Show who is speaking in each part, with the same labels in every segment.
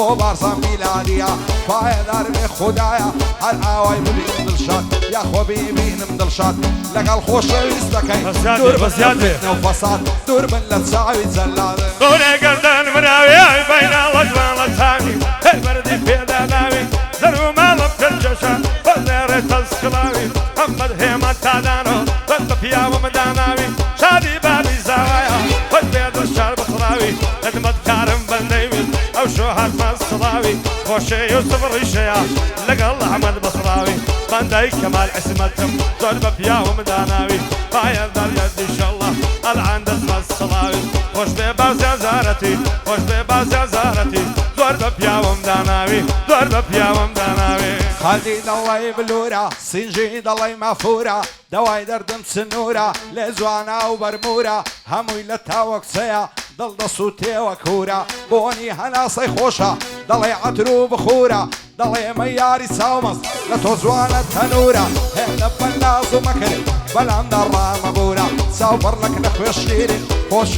Speaker 1: بۆ بارزان میلادیە پایەدار بێ خوددایە هەر ئاوای ببین دڵشاد یاخۆ ببینم دڵشاد لەگەڵ خۆشەویستەکەی دوور بەزیادێتنەوە فەساد دوور بن لە چاوی جەلادن
Speaker 2: دۆرێ گەردان مراوی بەیناڵە جوانە چاوی هەر بەردی پێدا ناوی زەر و ماڵە پێرجەشە بەزێڕێ تەسکڵاوی ئەمەد هێمە تادانەوە بەس بە پیاوە مەداناوی شادی بابی زاوایە بەس بێدە شار بخڵاوی خدمەت کارم بەندەیویست ئەو شۆ هاتمان سڵاوی خۆشێ یوسف ڕیشەیە لەگەڵ ئەحمەد بەسڵاوی بەندای کەمال عیسمەتم زۆر بە پیاوم داناوی پایەدار یەدیشەڵڵا ئەلعان دەستمان سڵاوی خۆش بێ بازیان زارەتی خۆش بێ بازیان زارەتی زۆر بە پیاوم داناوی زۆر بە پیاوم داناوی
Speaker 1: خەڵی دەڵی بلورە سینجی دەڵی مەفورە دەوای دەردم سنوورە لێ جوانە و بەرمورە هەمووی لە تاوە کچەیە دڵ دەسووتێوە کوورە بۆنی هەناسەی خۆشە دەڵێ عەتر و بخورە دەڵێ ئێمە یاری چاومەست لە تۆ جوانە تەنورە هێندە بەناز و مەکرد بەلامدا ڕامەبورە چاوبڕلەک لە خوێ شیرین خۆش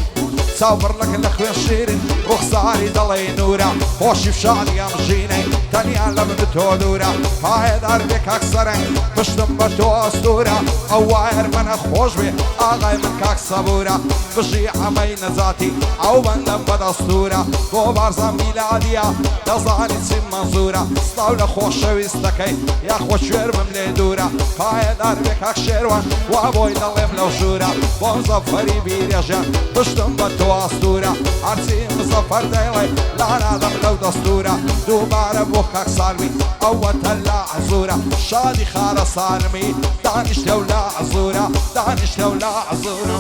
Speaker 1: چاوبڕلەک لە خوێ شیرین ڕوخساری دەڵێ نورە خۆشی فشاری ئەمژینەی تەنیان لە من تۆ دوورە پایەدار بێ کاک سەرنگ پشتم بە تۆ ئەستورە ئەو وایر منە خۆش بێ ئاغای من کاک سەبورە بژی ئەمەی نەزاتی ئەو بەندەم بەدەستورە بۆ بارزان میلادیە دەزانی چیم مەنزورە ستاو لە خۆشەویستەکەی یاخۆ شوێرمم لێ دوورە پایەدار بێ کاک شێروان وا بۆی دەڵێم لەو ژوورە بۆ مزەفەری بیرێژیان پشتم بە تۆ ئەستورە هەرچی مزەفەر دەیڵێ لانادەم لەو دەستورە دووبارە بۆ کاک ساڵمی ئەوەتە لا عزورە شادی خارە سالمی دانیشتە و لا عزورە دانیشتە و لا عزورە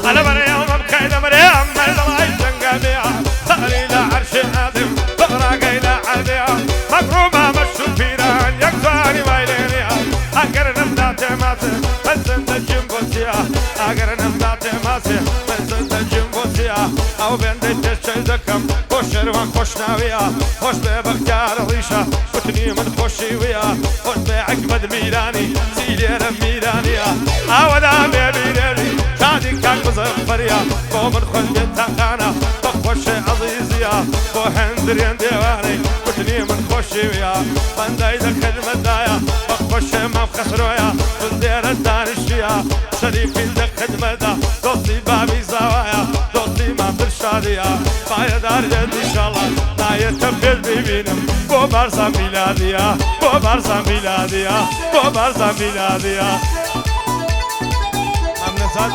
Speaker 2: أنا مريم بكيد مريم ملوي جنقبيع ثاني لا عرش آدم فراق إلى عديع مقروبة مشو فيران يكفاني ويلينيا أقر نمدات ماسي بزند الجنبوسيا أقر نمدات ماسي بزند الجنبوسيا أو بندي تشي دكم خوشروان خوشناويا خوش ببختار ريشة وتني من خوشي ويا خوش بعقبد ميراني سيلير ميرانيا أو دا بيبي شادي كاك مزفريا بو من خلد تاقانا بخوش عزيزيا بو هندرين ديواني وتني من خوشي ويا بنداي دخل مدايا بخوش ما بخسرويا بزدير الدانشيا شريفي دخل مدا دوستي بابي زوايا دوستي ما برشاديا بايدار جد إن شاء الله لا يتبقل ببينم بو بارزا ميلاديا بو بارزا ميلاديا بو بارزا ميلاديا أمنزاد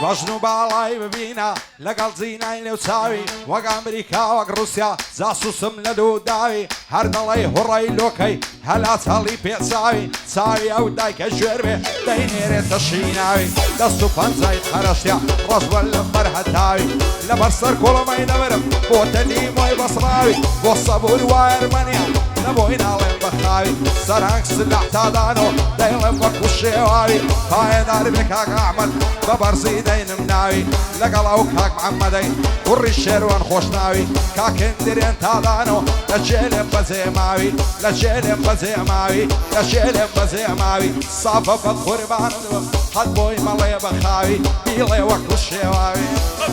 Speaker 1: ڕۆژن و باڵای ببینە لەگەڵ جینای نێو چاوی وەک ئەمریکا وەک ڕووسیا جاسووسم لە دوو داوی هەر دەڵێی هوڕەی لۆکەی هەلا چاڵی پێچاوی چاوی ئەو دایکە ژێر بێ دەینێرێتە شیناوی دەست و پەنجەی خەرەشتیا ڕۆژوە لەم بەرهەتاوی لەبەر سەر کۆڵەمەی نەبرم بۆ تەنی مۆی بەسڕاوی بۆ سەبور وایەرمەنیا نەبۆی ناڵێم بەخاوی سەرهەنگ سلاح تادانۆ دەیڵێم وەکو شێواوی پایەدار بێ کاک ئەحمەد بە بەرزی دەینم ناوی لەگەڵ ئەو کاک محەممەدەی کوڕی شێروان خۆشناوی کاکندرێن تادانۆ لە جێلێم بەجێماوی لە جێلێم بەجێماوی لە جێلێم بەجێماوی سافە بە قوربانم هەت بۆی مەڵێ بەخاوی بیڵێ وەکو شێواوی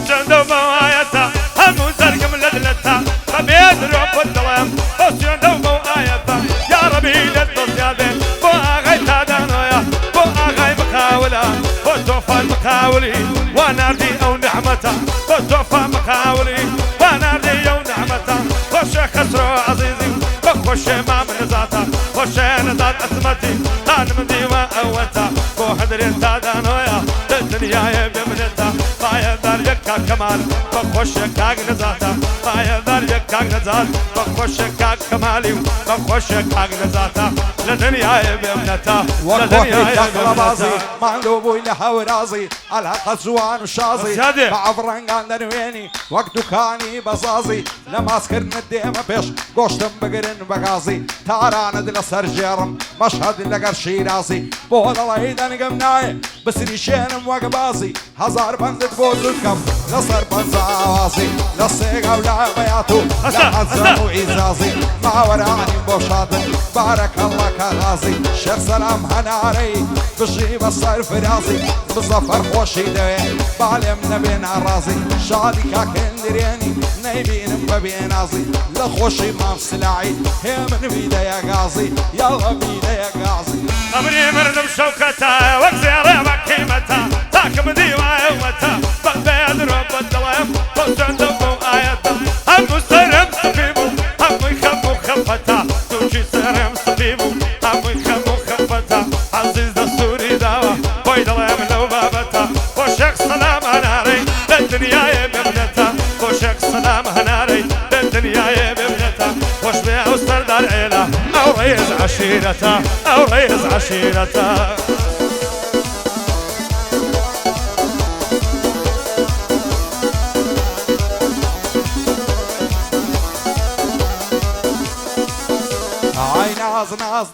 Speaker 2: چەندە بەوایەتە هەموو زەرگم لە دلەتە بەبێت ڕۆپت دڵێم بۆ چێندە بەوایەتە یا ڕەبی لەت دڵزیادێن بۆ ئاغای تادانۆیە بۆ ئاغای مقاولە بۆ تۆفان مقاولی وا ناردی ئەو نەحمەتە بۆ تۆفان مقاولی وا ناردی ئەو نەحمەتە خۆشە خەسرۆ عەزیزی بە خۆشێ مام نەزاتە خۆشێ نەزات ئەزمەتی خانم دیوە ئەوەتە بۆ هەدرێن تادانۆیە لە دنیایە بمنێتە پایەدار یەک کاک کەمال بە خۆشێ کاک نەزاتە پایەدار یەک کاک نەزات بە خۆشێ کاک کەمالی و بە خۆشێ کاک نەزاتە لە دنیایە بمنێتە لە دنیایە بمنێتە
Speaker 1: ماندۆ بووی لە هەورازی ئەلاقە جوان و شازی بە ئەڤڕەنگان دەنوێنی وەک دوکانی بەزازی لە ماسکردنت دێمە پێش گۆشتم بگرن بە گازی تارانت لەسەر ژێڕم مەشهەد لەگەر شیرازی بۆ دەڵی دەنگم نایە بسری شێنم وەک بازی هزار بندت بوزو كم لصر بنزاوازي لصيقة ولا بياتو لا حزن وعزازي ما وراني بوشاطن بارك الله كغازي شيخ سلام هناري بجي بصير فرازي بظفر خوشي دوي بعلم نبين عرازي شادي كاكن دريني نيبين ببينازي لخوشي ما بسلاعي هي من بيدا يا غازي يلا بيدا يا غازي
Speaker 2: أبني مردم شوكتا وكسير بكيمتا تاكم ديواي ومتا بغداد رب الدوام وزندقوا آياتا هم سرم صفيبو هم يخمو خفتا توشي سرم صفيبو هم يخمو خفتا عزيز دستوري داوا ويد الله يملو بابتا وشيخ سلام هناري للدنيا بابنتا وشيخ سلام هناري للدنيا بابنتا وش بيع وسردار عيلة أو رئيس عشيرتا أو رئيس عشيرتا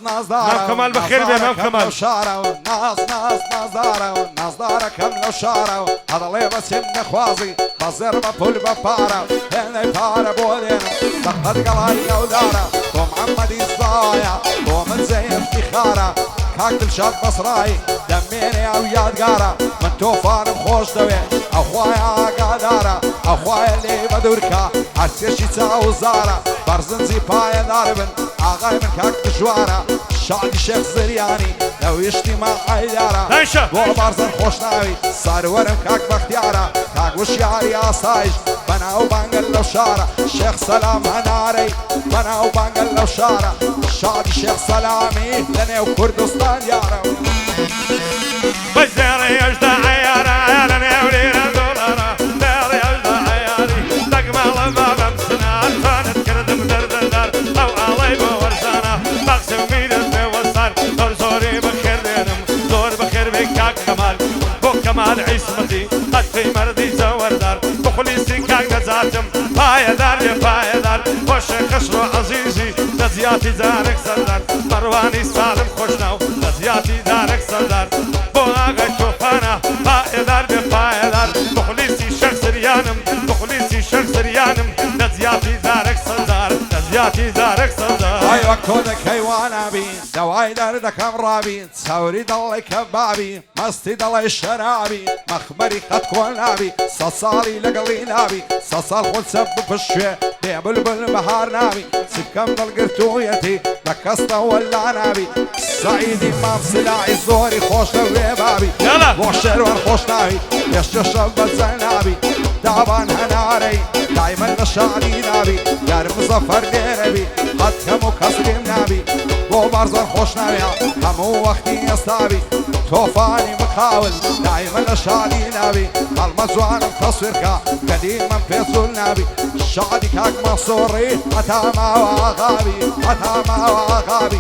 Speaker 1: ناز دارة
Speaker 2: كمال بخير بيا كمال
Speaker 1: شارة ناز دارة ناز دارة كم لو شارة هذا اللي بس إن خوازي بزر بقول ببارة هنا بارة بودين دقت قلايا ودارة ومحمد الصايا ومن زي افتخارة كاكل شاد بصراي دميني او يادقارة من توفان خوش دوي اخوايا قادارة اخوايا اللي بدوركا عسكشي تساو زارة برزن زي بايا داربن آغاي من كاك دجوارة شادي شيخ زرياني لو يشتي مع عيدارة بو برزن خوش ناوي صار ورم كاك بختيارة كاك وشياري آسايش بنا وبانقل لو شارة شيخ سلام هناري بنا وبانقل لو شارة شادي شيخ سلامي لنا وكردستان يارا
Speaker 2: بزيري يجدع عيارة لنا ولينا دولارة داري يجدع عياري تقمل ما بمسنا فانت كردم دردندار او علي بورسانا مقسم ميدن بوصار دور زوري بخير دينم زور بخير بكاك كمال بو كمال عصمتي أدفي مردي زوردار بخليسي كاك نزاتم بايدار يا بايدار وش خشرو عزيزي نزياتي دارك سردار مرواني سالم خوشناو نزياتي دارك سردار بو آغا توفانا بايدار ببايدار بخليسي شخص ريانم بخليسي شخص ريانم نزياتي دارك سردار نزياتي دارك سردار
Speaker 1: ايوه كونك حيوانا بي دواي دردك امرابي تصوري ضلي كبابي مستي ضلي شرابي مخبري خد كونابي صصالي لقلي نابي صصال خد سب بشوي بيع بلبل بهار نابي سكم بالقرتويتي ركستا ولا نابي سعيدي ما بسلاعي زوري خوش لوي بابي وشر ورخوش نابي يشتشب بزنابي تعبان هناري دايما نشالي نابي يار مظفر نيربي قد كمو كسرين نابي بو برزن خوش نابي همو وقتي يستابي توفاني مخاول دايما نشالي نابي المزوان متصوركا قديما بيصول نابي شادي كاك مصوري أتاما وغابي أتاما وغابي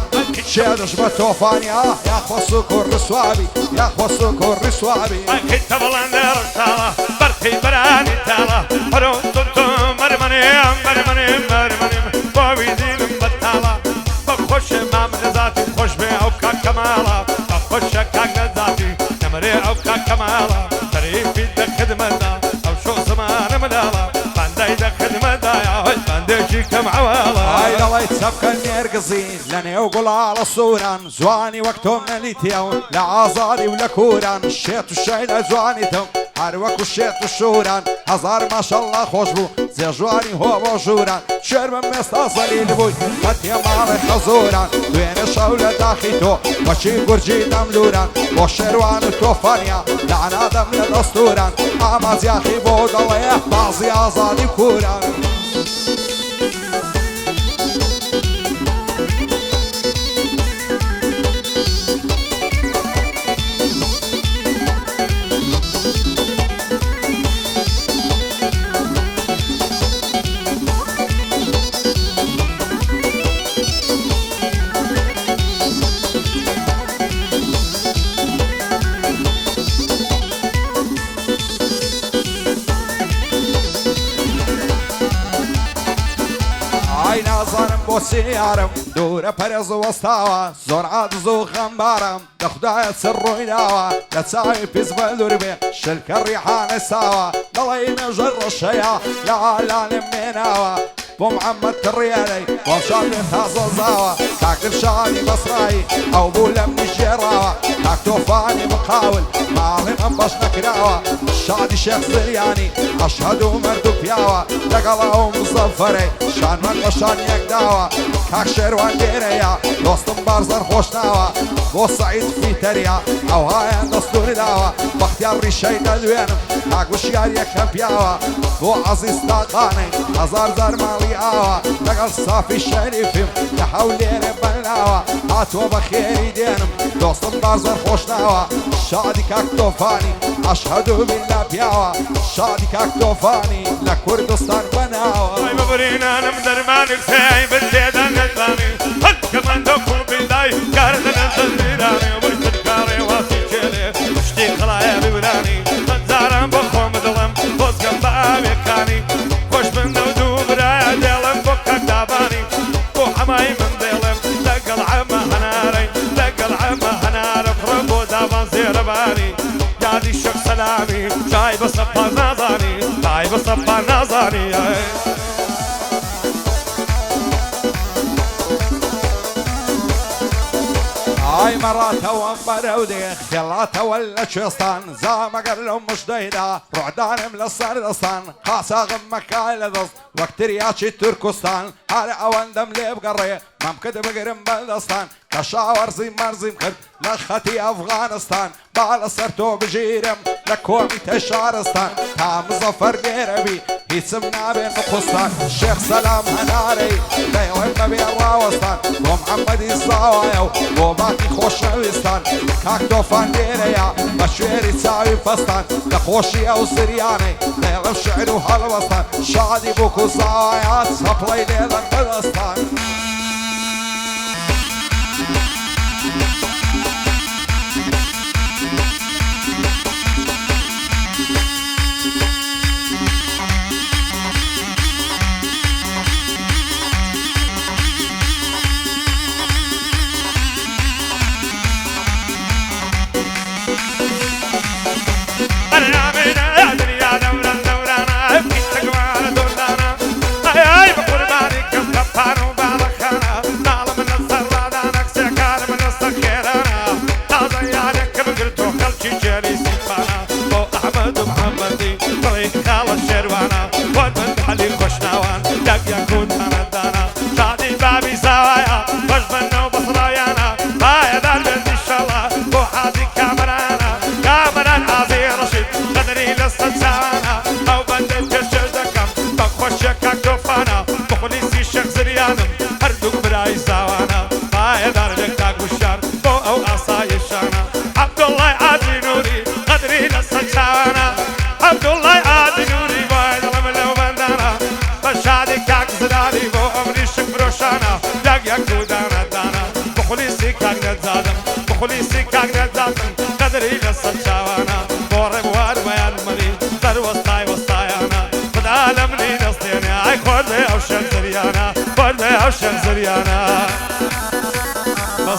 Speaker 1: شادش بتوفاني يا خصوكو الرسوابي يا خصوكو الرسوابي
Speaker 2: كنت بلندر تالا برتي براني تالا هرون تنتم مرمانيم مرمانيم مرمانيم بويدين بطالا بخوش مام نزاتي خوش بي او كاك كمالا بخوش كاك نزاتي نمري او كاك كمالا تريفي دا خدمتا او شو زمان مدالا بانداي دا خدمتا يا هوي بانداي كم عوالا
Speaker 1: هاي الله يتسبك النرقزي لاني وقول على صوران زواني وقتهم نليتيون لعازاري ولا كوران الشيط والشيلة زوانيتهم هاروك والشيط والشوران هزار ما شاء الله خوش بو زي جواني هو وجوران شير من مستصلي لبوي فتيا مالي خزوران دوين الشولة داخيتو وشي قرجي دملوران وشيروان التوفانيا لعنا دم للأسطوران عماز يا أخي بود الله بعضي عزادي كوران عزیزی یارم دوورە پەرێز وەستاوە زۆر عاجز و خەمبارم دەخدایە سەر ڕووی داوە لە چاوی پیس بە دوور بێ شلکە ڕیحانە ساوە دەڵی مێژە ڕەشەیە لە ئالانم مێناوە بۆ محەممەد کڕیارەی بۆم شادێ تازە زاوە کاکتر شانی بەسرایی ئەو بوو لەم نیژێڕاوە کاک تۆفانی مقاول ماڵی ئەم بەش نەکراوە شادی شێخ زریانی ئەشهەد و مەرد و پیاوە لەگەڵا و مزەفەرەی شانمان بە شان یەک داوە کاک شێروان لێرەیە دۆستم بارزەر خۆش ناوە بۆ سەعید فیتەریا ئەو هایان دەستوری داوە بەختیار ڕیشەی دەدوێنم کاک وشیار یەکەم پیاوە بۆ عەزیز تاقانەی هەزار زار ماڵی ئاوە لەگەڵ سافی شەریفیم لە هەولێرە بەناوە هاتووە بە خێری دێنم دۆستم بارزەر خۆش ناوە شادی کاک تۆفانی ئەشهەد و بیللا پیاوە شادی کاک تۆفانی لە کوردستان بەناوە
Speaker 2: ببرینانم دەرمانی خەی بردێدە نەزانی هەر کەمەندە کوڵ بیلای کاردەنە دەزیرانی وەی ترکارێ واسی کێلێ شتی قڵایە ببرانی هەزاران بۆ خۆم دڵم بۆزگەم بە ئاوێکانی خۆش من نەو دوو برایە دێڵم بۆ کەکدابانی بۆ حەمای من دێڵم لەگەڵ عەمە هەنارەی لەگەڵ عەمە هەنارە بڕە بۆ داوان زێرەبانی یادی شەک سەلامی چای بە سەپا نازانی چای بە سەپا نازانی
Speaker 1: ئای مەڕاتەوە بەرەو دێ خێڵاتەوە لە کوێستان زامەگەر لەو مژدەیدا ڕۆدانم لە سەردەستان قاساغم مەکای لە دەست وەک تریاچی تورکستان هەر ئەوەندەم لێ بگەڕێ مەمکرد بگرم بەدەستان کە شاوەرزی مەرزیم کرد لە خەتی ئەفغانستان با لەسەر تۆ بژیرم لە کۆمیتە شارستان تا مزەفەر لێرەبی هیچم نابێن بخستان شێخ سەلام هەنارەی دەیڵێن بەبێ ڕاوەستان بۆ محەممەدی زاوایە و بۆ باقی خۆشەویستان کاک تۆفان لێرەیە بە شوێری چاوی فەستان لە خۆشی ئەو زریانەی دەیڵم شعر و هەڵوەستان شادی بووک و زاوایە چەپڵەی لێدەن بەدەستان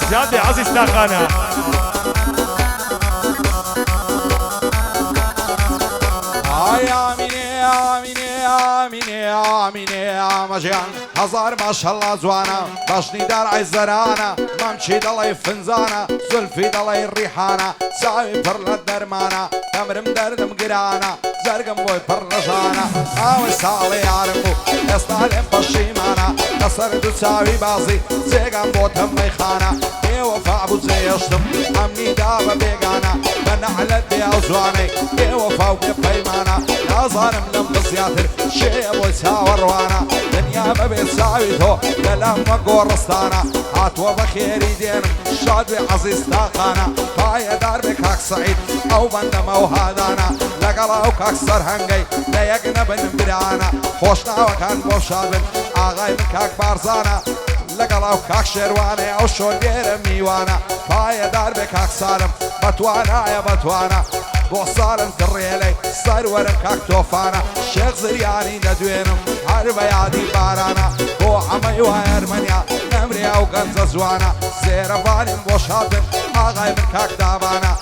Speaker 2: بەزیادی عەزیز تاقانە
Speaker 1: ئای ئامینێ ئامینێ ئامینێ ئامینێ ئامەژیان هەزار ماشەڵڵا جوانە بەشنیدار عەیزەرانە مەمچی دەڵێ فنجانە زولفی دەڵێ ڕیحانە چاوی پڕ لە دەرمانە دەمرم دەردم گرانە زەرگم بۆی پڕ لە ژانە ئاوی ساڵی یارم بوو ئێستا لێم پەشیمانە لەسەر دوو چاوی بازی جێگام بۆتەم مەیخانە بێوەفا بوو جێشتم ئەمنیدا بە بێگانە بە نەعلەت بێ ئەو جوانەی بێوەفا و بێ پەیمانە نازانم لەم بزیاتر شێیە بۆی چاوەڕوانە دنیا بەبێ چاوی تۆ لەلام وە گۆڕستانە هاتووە بە خێری دێنم شاد بێ عەزیز تاقانە پایەدار بێ کاک سەعید ئەو بەندەمە و هادانە لەگەڵا ئەو کاک سەرهەنگەی لە یەک نەبنم برانە خۆشناوەکان بۆ شاد بن ئاغای من کاک بارزانە لەگەڵا و کاک شێروانێ ئەو شۆلێرە میوانە پایەدار بێ کاک سارم بەتوانایە بەتوانە بۆ ساڵم کڕێلەی سەروەرم کاک تۆفانە شێخ زریانی دەدوێنم هەر بە یادی بارانە بۆ عەمەی وای ئەرمەنیا نەمریا و گەنجە جوانە زێرەبانیم بۆ شادن ئاغای من کاک دابانە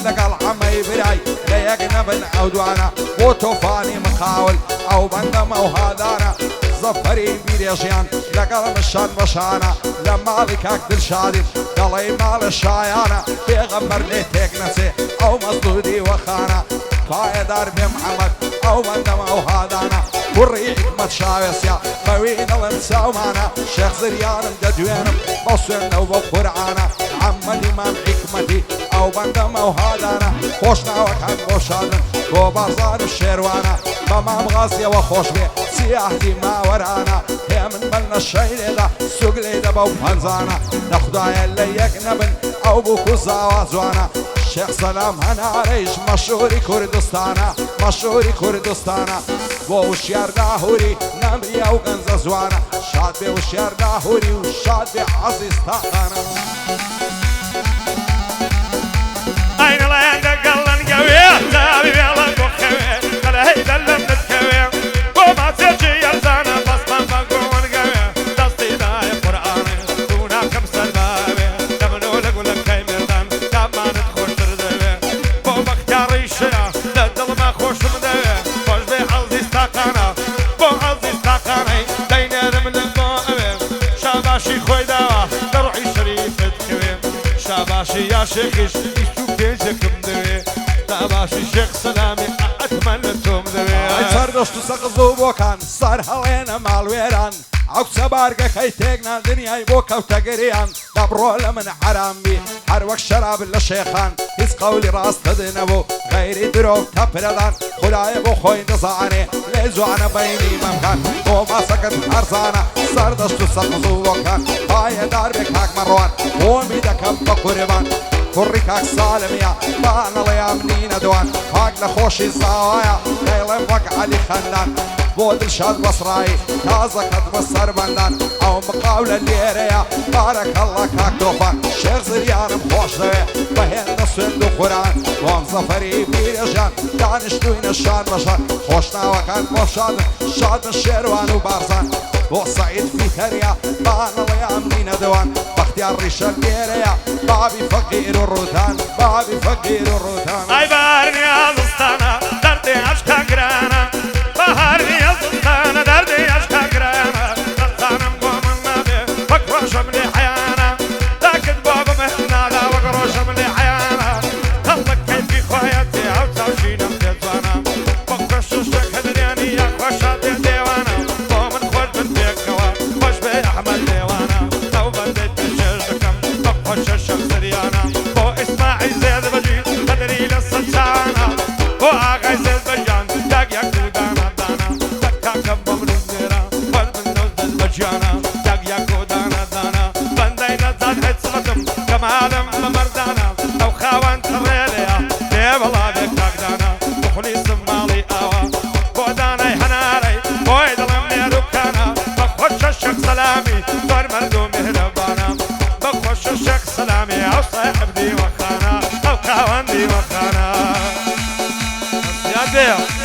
Speaker 1: لەگەڵ عەمەی برای لە یەک نەبن ئەو دوانە بۆ تۆفانی مخاول ئەو بەندەمە و هادانە زەفەری بیرێژیان لەگەڵ مشان بەشانە لە ماڵی کاک دڵشادی دەڵێ ماڵە شایانە پێغەمبەر لێ تێک نەچێ ئەو مەزدوری وەخانە پایەدار بێ محەممەد ئەو بەندەمە ئەو هادانە کوڕی حکمەت شاوێسیا بەوی دەڵێن چاومانە شێخ زریانم دەدوێنم بۆ سوێندە و بۆ قورعانە محەممەدی مام حکمەتی ئەو بەندەمە ئەو هادانە خۆش ناوەکان بۆ شادن بۆ بازار و شێوانە بە مام غازیەوە خۆش بێ سیاحتی ماوەرانە هێ من بەلنە شەیرێدا سوگ لێدە بەو پەنجانە لە خوددایە لە یەک نەبن ئەو بووکو زاوا جوانە شێخ سەلام هەنارەیش مەشهوری کوردستانە مەشهوری کوردستانە بۆ وشیار داهوری نەمریە و گەنجە جوانە شاد بێ وشیار داهوری و شاد بێ عەزیز تاقانە
Speaker 2: ئاینەڵەیان دەگەڵن گەوێ تاوی وێڵە گۆخەوێ قەلە هەیدە لەم نتکەوێ بۆ ماچێکی یەرزانە بەسمان بە گۆن گەوێ دەستی دایە قورعانێ دوو ناکەم سەرباوێ دەمنۆ لە گولەکەی مێردان کامانت خۆشتر دەوێ بۆ بەختیاڕی شەیە لە دڵما خۆشم دەوێ خۆش بێ عەزیز تاقانە بۆ عەزیز تاقانەی دەینێرم لە بۆ ئەوێ شاباشی خۆی داوە لە ڕوحی شەریفت کەوێ شاباشی یا شێخیش پێشەکەم دەوێ داباشی شێخ سەلامی ئەتمەن لە تۆم دەوێ
Speaker 1: سەردەشت و سەقز و بۆکان سەر هەڵێنە ماڵوێران ئەو کچە بارگەکەی تێکنا دنیای بۆ کەوتەگەریان دەبڕۆ لە من حرام بی هەر وەک شەراب لە شێخان هیچ قەولی ڕاستە دنەبوو غەیری درۆ تەپرەدان خولایە بۆ خۆی دەزانێ لێ جوانە بەینی مەمکان بۆ ماسەکەت هەرزانە سەردەشت و سەقز و بۆکان پایەدار بێ کاک مەڕوان بۆمی دەکەم بە قوربان کوڕی کاک سالمیە بانەڵەیان نینە دوان کاک لە خۆشی زاوایە دەیڵێم وەک عەلی خەندان بۆ دڵشاد بەسڕایی تازەکەت بە سەربەندان ئەو مقاو لە لێرەیە بارەکەڵڵا کاک تۆفان شێخ زریانم خۆش دەوێ بەهێنە سوێند و قورعان بۆم زەفەری بیرێژان دانیشتووینە شان بەشان خۆشناوەکان بۆ شادن شادن شێروان و بارزان بۆ سەعید فیتەریە بانەڵەیان نینە دوان بەختیار ڕیشە لێرەیە بابی فەقیر و ڕوتان بابی فەقیر و ڕوتان
Speaker 2: ئای بەهار نیازستانە دەردێ عەشقا گرانە بەهار نیازستانە دەردێ عەشقا گرانە دەستانم بۆ من نابێ وەک ڕۆژەم لێ حەیانە داکت بۆ بمهنادا وەک ڕۆژەم لێ حەیانە هەڵک کەیفی خۆیەتی ئەو چاوشینەم پێ جوانە بە خۆش شتێک هەدریانی یا خۆشە دێ دێوانە بۆ من خۆش بن پێکەوە خۆش بێ ئەحمەد لێوانە ئەو بەندێت پێشێش دەکەم بە خۆشە شەخ زریانە بۆ ئیسماعیل زێد بەجی قەدری لە سەجانە بۆ ئاغای زێد بەجان داگ یەک دڵدانە دانە دەکاکەم بۆ من زێرە بەر من دەست بەجیانە داگ یەک و دانە دانە بەندەی نەزان هێچ سڵەتم کەمالم بە مەردانە ئەو خاوەن تڕێلەیە لێ بەڵاوێ کاکدانە بخلیسم ماڵی ئاوە بۆ دانای هەنارەی بۆی دڵم نێروکانە بە خۆشە شێخ سەلامی زۆر مەرد و میهرەبانە بە خۆشە شێخ سەلامی ئەو ساحب دیوەخانە ئەو خاوەن دیوەخانە زیاد بێ